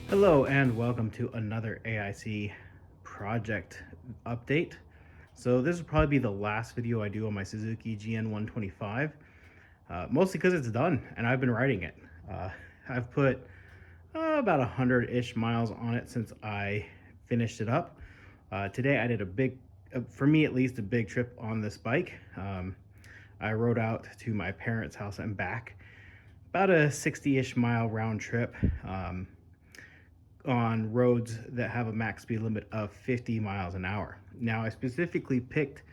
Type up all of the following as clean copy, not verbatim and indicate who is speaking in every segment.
Speaker 1: Hello and welcome to another AIC project update. So this will probably be the last video I do on my Suzuki GN125, mostly because it's done and I've been riding it. I've put about 100-ish miles on it since I finished it up. Today I did a big, for me at least, a big trip on this bike. I rode out to my parents' house and back, about a 60-ish mile round trip. On roads that have a max speed limit of 50 miles an hour. Now, I specifically picked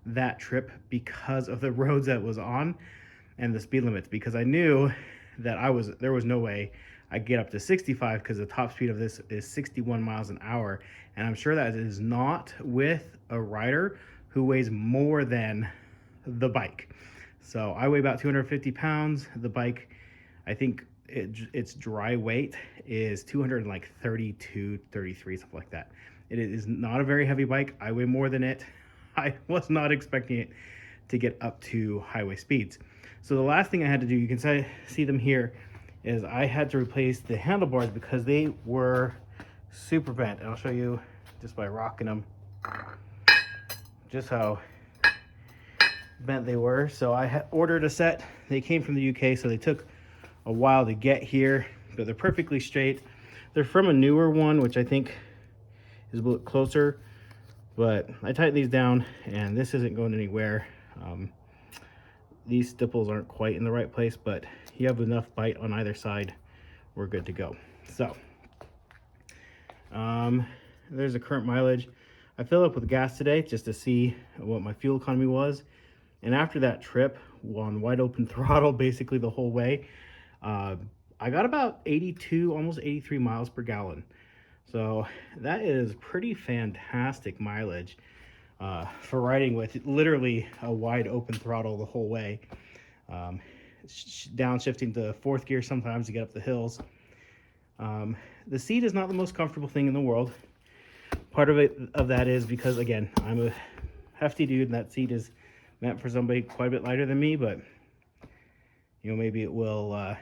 Speaker 1: that trip because of the roads that was on and the speed limits, because I knew that there was no way I'd get up to 65 because the top speed of this is 61 miles an hour. And I'm sure that is not with a rider who weighs more than the bike. So I weigh about 250 pounds. The bike, I think its dry weight is 232, 33, something like that. It is not a very heavy bike. I weigh more than it. I was not expecting it to get up to highway speeds. So the last thing I had to do, you can see them here, is I had to replace the handlebars because they were super bent. And I'll show you just by rocking them just how bent they were. So I had ordered a set. They came from the UK, so they took a while to get here, but they're perfectly straight. They're from a newer one, which I think is a bit closer, but I tightened these down and this isn't going anywhere. These stipples aren't quite in the right place, but you have enough bite on either side, we're good to go. So there's the current mileage. I filled up with gas today just to see what my fuel economy was, and after that trip on wide open throttle basically the whole way, I got about 82, almost 83 miles per gallon. So that is pretty fantastic mileage for riding with literally a wide open throttle the whole way. Downshifting to fourth gear sometimes to get up the hills. The seat is not the most comfortable thing in the world. Part of that is because, again, I'm a hefty dude and that seat is meant for somebody quite a bit lighter than me, but maybe it will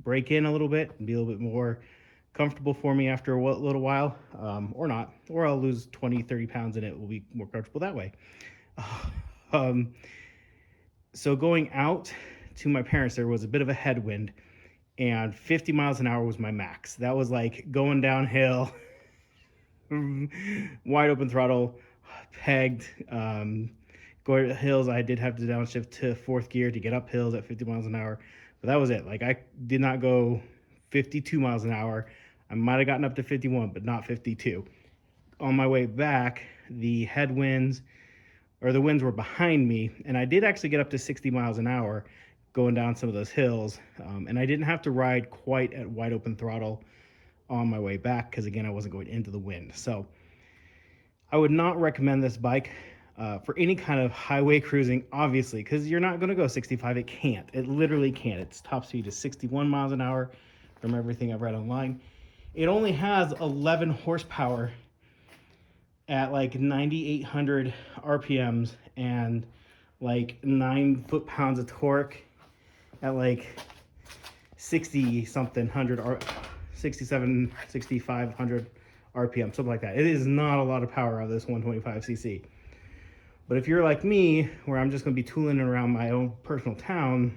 Speaker 1: break in a little bit and be a little bit more comfortable for me after a little while, or not, or I'll lose 20-30 pounds and it will be more comfortable that way. So going out to my parents, there was a bit of a headwind and 50 miles an hour was my max. That was like going downhill, wide open throttle, pegged. Going to hills, I did have to downshift to fourth gear to get up hills at 50 miles an hour. But that was it. Like, I did not go 52 miles an hour. I might have gotten up to 51, but not 52. On my way back, the headwinds, or the winds were behind me, and I did actually get up to 60 miles an hour going down some of those hills. And I didn't have to ride quite at wide open throttle on my way back because, again, I wasn't going into the wind. So I would not recommend this bike for any kind of highway cruising, obviously, because you're not going to go 65. It can't. It literally can't. Its top speed is 61 miles an hour from everything I've read online. It only has 11 horsepower at like 9,800 RPMs and like 9 foot-pounds of torque at like 60-something-hundred or 67, 6,500 RPM, something like that. It is not a lot of power of this 125cc. But if you're like me, where I'm just going to be tooling around my own personal town,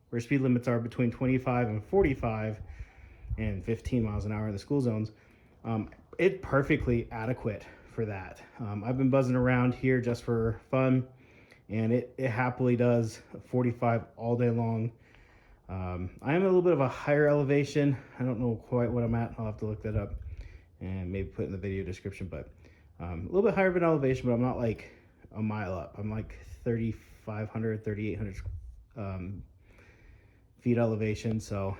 Speaker 1: where speed limits are between 25 and 45 and 15 miles an hour in the school zones, it's perfectly adequate for that. I've been buzzing around here just for fun, and it happily does 45 all day long. I am a little bit of a higher elevation. I don't know quite what I'm at. I'll have to look that up and maybe put in the video description, but a little bit higher of an elevation, but I'm not like a mile up. I'm like 3,500, 3,800 feet elevation. So,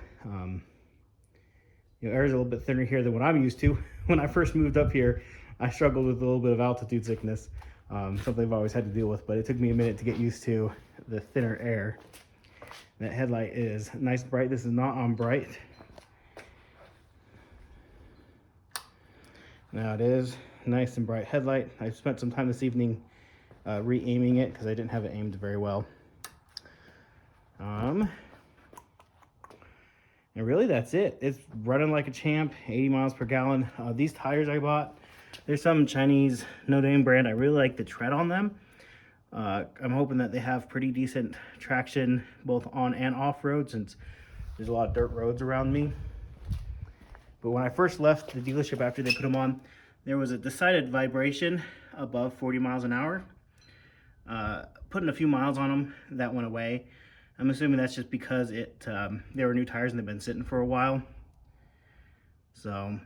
Speaker 1: air's a little bit thinner here than what I'm used to. When I first moved up here, I struggled with a little bit of altitude sickness, something I've always had to deal with, but it took me a minute to get used to the thinner air. That headlight is nice and bright. This is not on bright. Now it is nice and bright headlight. I spent some time this evening re-aiming it because I didn't have it aimed very well. And really, that's it. It's running like a champ, 80 miles per gallon. These tires I bought, there's some Chinese no-name brand. I really like the tread on them. I'm hoping that they have pretty decent traction both on and off road, since there's a lot of dirt roads around me. But when I first left the dealership after they put them on, there was a decided vibration above 40 miles an hour. Putting a few miles on them, that went away. I'm assuming that's just because they were new tires and they've been sitting for a while. So,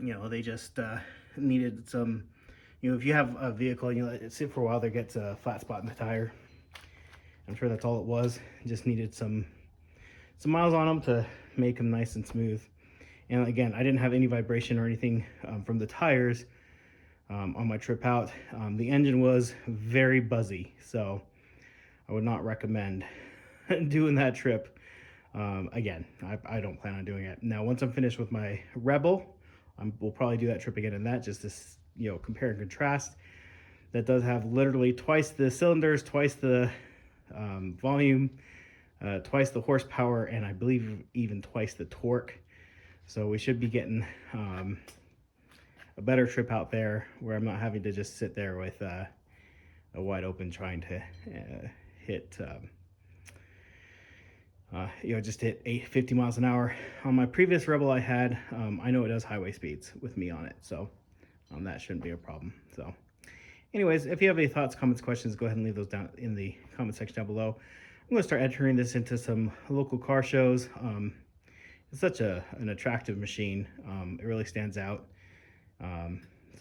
Speaker 1: you know, they just needed some, you know, if you have a vehicle and you let it sit for a while, there gets a flat spot in the tire. I'm sure that's all it was. Just needed some miles on them to make them nice and smooth. And again, I didn't have any vibration or anything from the tires on my trip out. The engine was very buzzy, so I would not recommend doing that trip. Again, I don't plan on doing it. Now, once I'm finished with my Rebel, we'll probably do that trip again, and that just to, you know, compare and contrast. That does have literally twice the cylinders, twice the volume, twice the horsepower, and I believe even twice the torque. So we should be getting a better trip out there, where I'm not having to just sit there with a wide open trying to hit you know, just hit 50 miles an hour. On my previous Rebel I had, I know it does highway speeds with me on it, so that shouldn't be a problem. So anyways, if you have any thoughts, comments, questions, go ahead and leave those down in the comment section down below. I'm going to start entering this into some local car shows. It's such an attractive machine. It really stands out.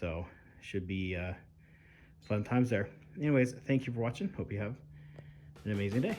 Speaker 1: So should be fun times there. Anyways, thank you for watching. Hope you have an amazing day.